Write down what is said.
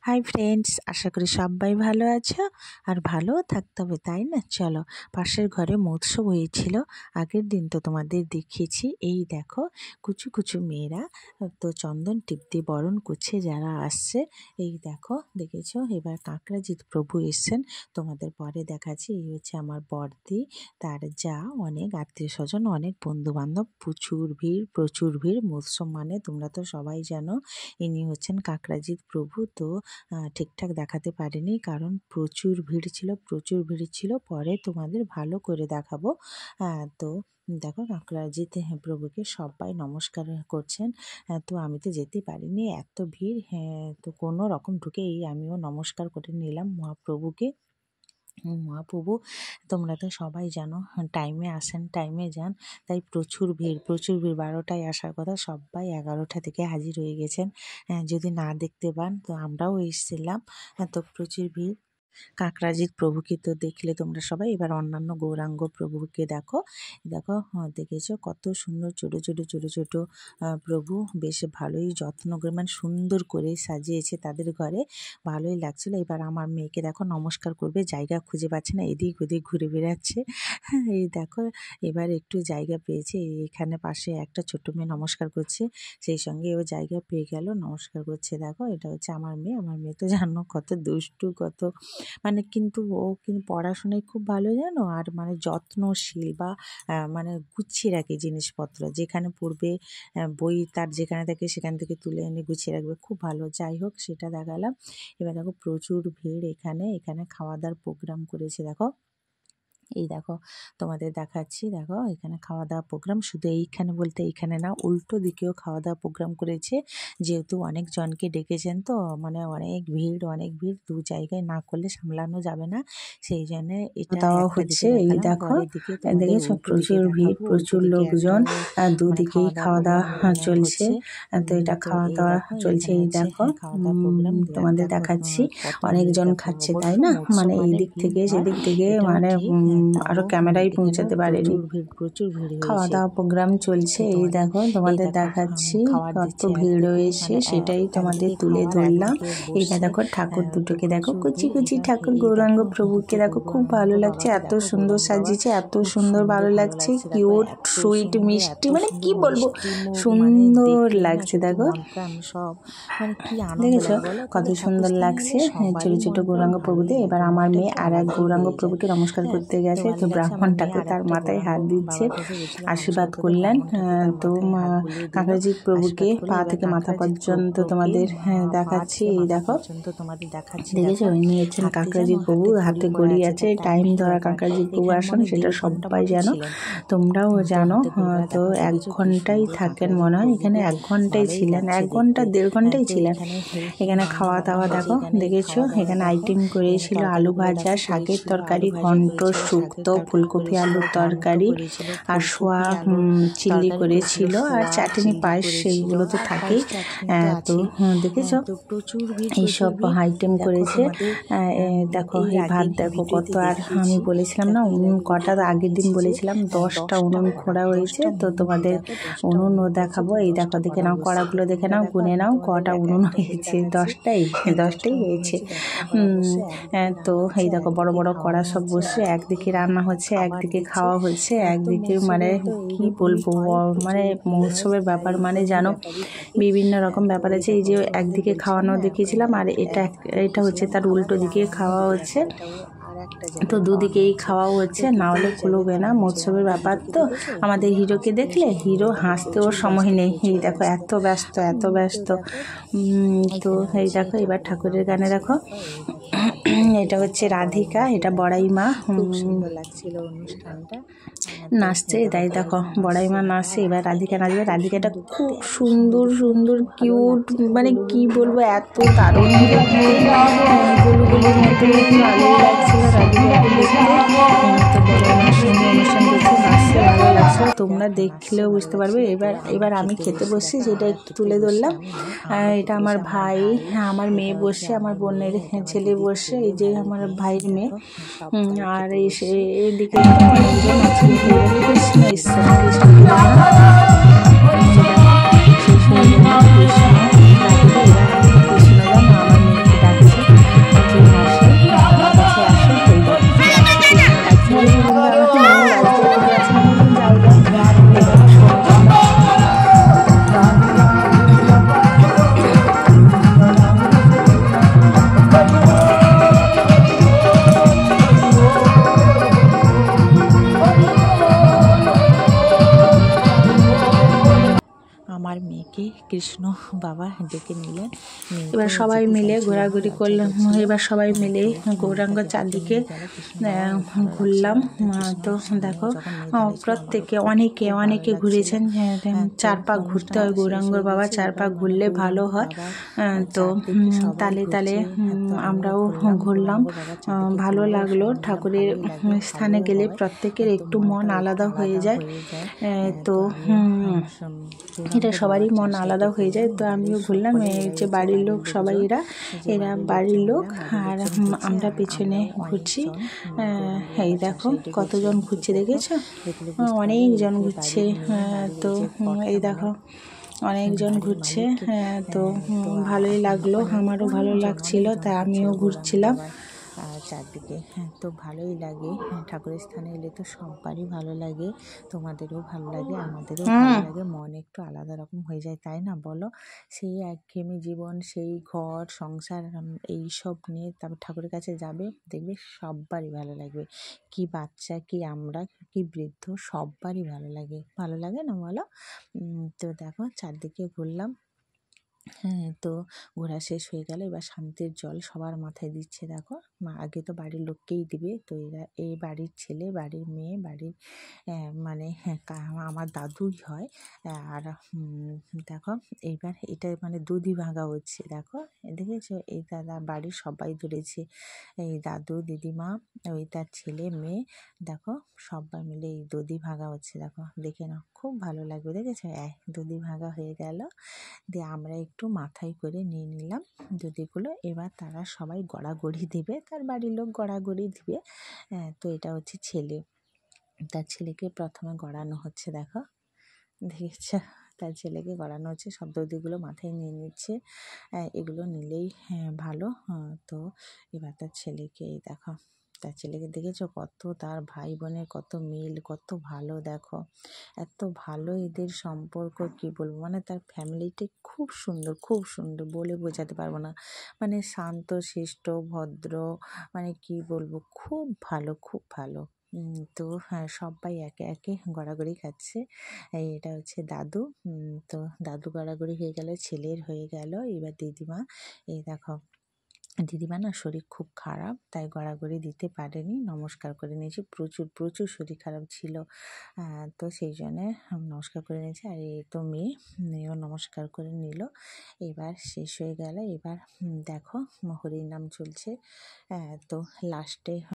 Hi friends, আশা করি সবাই ভালো আছো আর ভালোও থাকতে হবে, তাই না? চলো, পাশের ঘরে মৎস্য হয়েছিল। আগের দিন তো তোমাদের দেখিয়েছি। এই দেখো, কুচু কুচু মেয়েরা তো চন্দন টিপ দিয়ে বরণ করছে যারা আসছে। এই দেখো, দেখেছো? এবার কাকড়াজিৎ প্রভু এসছেন, তোমাদের পরে দেখাচ্ছি। এই হচ্ছে আমার বড়দি, তার যা, অনেক আত্মীয় স্বজন, অনেক বন্ধু বান্ধব, প্রচুর ভিড়। মৎস্য মানে তোমরা তো সবাই জানো, ইনি হচ্ছেন কাকড়াজিৎ প্রভু। তো ঠিকঠাক দেখাতে পারিনি, কারণ প্রচুর ভিড় ছিল। পরে তোমাদের ভালো করে দেখাবো। তো দেখো, কাকড়াজিৎ প্রভুকে সবাই নমস্কার করছেন। তো আমি তো যেতে পারিনি, এত ভিড়। হ্যাঁ, তো কোনো রকম ঢুকে আমিও নমস্কার করে নিলাম মহাপ্রভুকে। মহাপ্রভু, তোমরা তো সবাই জানো, টাইমে আসেন, টাইমে যান। তাই প্রচুর ভিড়। 12টায় আসার কথা, সবাই 11টা থেকে হাজির হয়ে গেছেন। যদি না দেখতে পান তো আমরাও এসেছিলাম। তো প্রচুর ভিড়। কাকড়াজিৎ প্রভুকে তো দেখলে তোমরা সবাই। এবার অন্যান্য গৌরাঙ্গ প্রভুকে দেখো। দেখেছো কত সুন্দর ছোট প্রভু। বেশ ভালোই যত্ন করে, মানে সুন্দর করে সাজিয়েছে তাদের ঘরে, ভালোই লাগছিল। এবার আমার মেয়েকে দেখো, নমস্কার করবে, জায়গা খুঁজে পাচ্ছে না, এদিক ওদিক ঘুরে বেড়াচ্ছে। এই দেখো, এবার একটু জায়গা পেয়েছে। এখানে পাশে একটা ছোট মেয়ে নমস্কার করছে, সেই সঙ্গে ও জায়গা পেয়ে গেল, নমস্কার করছে। দেখো, এটা হচ্ছে আমার মেয়ে। আমার মেয়ে তো জানো কত দুষ্টু, কত মানে, কিন্তু ও কিন্তু পড়াশোনায় খুব ভালো, জানো, আর মানে যত্নশীল, বা মানে গুছিয়ে রাখে জিনিসপত্র, যেখানে পড়বে বই তার যেখানে থাকে সেখান থেকে তুলে এনে গুছিয়ে রাখবে, খুব ভালো। যাই হোক, সেটা দেখালাম। এবার দেখো, প্রচুর ভিড় এখানে খাওয়া দাওয়ার প্রোগ্রাম করেছে। দেখো, এই দেখো, তোমাদের দেখাচ্ছি। দেখো, এখানে খাওয়া দাওয়া প্রোগ্রাম, শুধু এইখানে বলতে এইখানে না, উল্টো দিকেও খাওয়া দাওয়া প্রোগ্রাম করেছে। যেহেতু অনেক জনকে ডেকেছেন, তো মানে অনেক ভিড়, দু জায়গায় না করলে সামলানো যাবে না, সেই জন্য এটা দেওয়া হচ্ছে। এই দেখো, দেখেছো, প্রচুর ভিড়, প্রচুর লোকজন, দুদিকেই খাওয়া দাওয়া চলছে। তো এটা খাওয়া দাওয়া চলছে। এই দেখো, তোমাদের দেখাচ্ছি, অনেকজন খাচ্ছে, তাই না? মানে এই দিক থেকে সেদিক থেকে, মানে আরো ক্যামেরায় পৌঁছাতে পারেনি, প্রচুর ভিড়, খাওয়া দাওয়া প্রোগ্রাম চলছে। এই দেখো, তোমাদের দেখাচ্ছি কত ভিড় রয়েছে, সেটাই তোমাদের তুলে ধরলাম। এটা দেখো, ঠাকুর দুটোকে দেখো, কুচি ঠাকুর গৌরাঙ্গ প্রভুকে দেখো, খুব ভালো লাগছে, এত সুন্দর সাজিয়েছে, এত সুন্দর ভালো লাগছে, কিউট, সুইট, মিষ্টি, মানে কি বলবো, সুন্দর লাগছে। দেখো, দেখেছো কত সুন্দর লাগছে ছোট গৌরাঙ্গ প্রভুদের। এবার আমার মেয়ে আর এক গৌরাঙ্গ প্রভুকে নমস্কার করতে গেছে, তো ব্রাহ্মণ ঠাকুর তার মাথায় হাত দিচ্ছে, আশীর্বাদ করলেন। তো কাকড়াজিৎ প্রভুকে পা থেকে মাথা পর্যন্ত তোমাদের দেখাচ্ছি। এই দেখো, দেখেছো, নিয়েছেন কাকড়াজিৎ প্রভু, হাতে ঘড়ি আছে, টাইম ধরা কাকড়াজিৎ প্রভু আসেন, সেটা সবাই জানো, তোমরাও জানো। তো 1 ঘন্টাই থাকেন মনে হয় এখানে, 1 ঘন্টাই ছিলেন, 1 ঘন্টা 1.5 ঘন্টাই ছিলেন এখানে। খাওয়া দাওয়া দেখো, দেখেছো, এখানে আইটেম করেছিল আলু ভাজা, শাকের তরকারি, ঘন্ট, শুক্তো, ফুলকপি আলুর তরকারি, আর সোয়া চিলি করেছিল, আর চাটনি, পায়েস, সেইগুলো তো থাকেই। তো দেখেছো, এইসব আইটেম করেছে। দেখো, এই ভাত দেখো কত, আর আমি বলেছিলাম না উনুন কটা, আগের দিন বলেছিলাম 10টা উনুন খোঁড়া হয়েছে, তো তোমাদের উনুনও দেখাবো। এই দেখো, দেখে নাও, কড়াগুলো দেখে নাও, গুনে নাও কটা উনুন হয়েছে, 10টাই হয়েছে। তো এই দেখো, বড় বড় কড়া সব বসে, একদিকে রান্না হচ্ছে, একদিকে খাওয়া হচ্ছে, একদিকে, মানে কি বলবো, মানে মহোৎসবের ব্যাপার, মানে জানো, বিভিন্ন রকম ব্যাপার আছে। এই যে একদিকে খাওয়ানো দেখিয়েছিলাম, আর এটা হচ্ছে তার উল্টো দিকে খাওয়া হচ্ছে, তো দুদিকেই খাওয়াও হচ্ছে, না হলে কুলোবে না, মহোৎসবের ব্যাপার তো। আমাদের হিরোকে দেখলে, হিরো হাসতেও সময় নেই, এই দেখো, এত ব্যস্ত। তো এই দেখো, এবার ঠাকুরের গানে দেখো, এটা হচ্ছে রাধিকা, এটা বড়াই মা, সুন্দর লাগছিল অনুষ্ঠানটা, নাচছে। তাই দেখো, বড়াই মা নাচছে, এবার রাধিকা নাচবে। রাধিকাটা খুব সুন্দর কিউট, মানে কি বলবো, এত দারুণ ভালোই লাগছিল রাধিকাকে দেখতে। তো বড়াই মার সঙ্গে অনুষ্ঠান করছে, নাচছে, ভালো লাগছিল, তোমরা দেখলেও বুঝতে পারবে। এবার আমি খেতে বসছি, সেটা একটু তুলে ধরলাম। এটা আমার ভাই, আমার মেয়ে বসছে, আমার বোনের ছেলে বসছে, এই যে আমার ভাইয়ের মেয়ে, আর এইদিকে অনেকজন আছে। কৃষ্ণ ঈশ্বর, কৃষ্ণ কৃষ্ণ বাবা ডেকে নিলেন। এবার সবাই মিলে ঘোরাঘুরি করলাম, এবার সবাই মিলে গৌরাঙ্গ চারদিকে ঘুরলাম। তো দেখো প্রত্যেকে অনেকে ঘুরেছেন, 4 পাক ঘুরতে হয় গৌরাঙ্গর বাবা, 4 পাক ঘুরলে ভালো হয়। তো তালে তালে আমরাও ঘুরলাম, ভালো লাগলো। ঠাকুরের স্থানে গেলে প্রত্যেকের একটু মন আলাদা হয়ে যায়। তো এটা সবারই মন আলাদা হয়ে যায়। তো আমিও ঘুরলাম, এই যে বাড়ির লোক সবাই এরা বাড়ির লোক, আর আমরা পেছনে ঘুরছি। এই দেখো কতজন ঘুরছে, দেখেছো? অনেকজন ঘুরছে। তো এই দেখো অনেকজন ঘুরছে। তো ভালোই লাগলো, আমারও ভালো লাগছিল, তাই আমিও ঘুরছিলাম। চারদিকে। তো ভালোই লাগে, ঠাকুরের স্থানে এলে তো সবারই ভালো লাগে, তোমাদেরও ভালো লাগে, আমাদেরও ভালো লাগে, মন একটু আলাদা রকম হয়ে যায়, তাই না বলো? সেই একঘেয়েমি জীবন, সেই ঘর সংসার এই সব নিয়ে তারপর ঠাকুরের কাছে যাবে, দেখবে সবারই ভালো লাগবে, কি বাচ্চা কি আমরা কি বৃদ্ধ, সবারই ভালো লাগে না বলো? তো দেখো চারদিকে ঘুরলাম। তো ঘোরা শেষ হয়ে গেল, এবার শান্তির জল সবার মাথায় দিচ্ছে। দেখো আগে তো বাড়ির লোককেই দিবে, তো এরা এই বাড়ির ছেলে, বাড়ির মেয়ে, বাড়ির মানে আমার দাদুই হয়। আর দেখো এইবার এটা মানে দুধি ভাঙা হচ্ছে। দেখো দেখেছো, এই দাদা বাড়ির সবাই ধরেছে, এই দাদু দিদিমা, ওই তার ছেলে মেয়ে, দেখো সবাই মিলে এই দধি ভাঙা হচ্ছে। দেখো দেখে নাও, খুব ভালো লাগবে, দেখেছো? দধি ভাঙা হয়ে গেল, দিয়ে আমরা একটু মাথায় করে নিয়ে নিলাম দুধগুলো। এবার তারা সবাই গড়াগড়ি দিবে, তার বাড়ির লোক গড়াগড়ি দিবে। তো এটা হচ্ছে ছেলে, তার ছেলেকে প্রথমে গড়ানো হচ্ছে। দেখো দেখেছ, তার ছেলেকে গড়ানো হচ্ছে, সব দধিগুলো মাথায় নিয়ে নিচ্ছে। এগুলো নিলেই ভালো। তো এবার তার ছেলেকে দেখো, তার ছেলেকে দেখেছো কত, তার ভাই বোনের কত মিল, কত ভালো। দেখো এত ভালো এদের সম্পর্ক, কি বলবো, মানে তার ফ্যামিলিটা খুব সুন্দর, খুব সুন্দর, বলে বোঝাতে পারবো না। মানে শান্ত শিষ্ট ভদ্র, মানে কি বলবো, খুব ভালো, খুব ভালো। তো সবাই একে একে গড়াগড়ি খাচ্ছে। এটা হচ্ছে দাদু। তো দাদু গড়াগড়ি হয়ে গেল, ছেলের হয়ে গেল, এবার দিদিমা। এই দেখো দিদিমা না শরীর খুব খারাপ, তাই গড়াগড়ি দিতে পারেনি, নমস্কার করে নিয়েছি, প্রচুর শরীর খারাপ ছিল। তো সেই জন্যে নমস্কার করে নিয়েছি। আর এই তো মেয়েও নমস্কার করে নিল। এবার শেষ হয়ে গেল। এবার দেখো হরির নাম চলছে। তো লাস্টে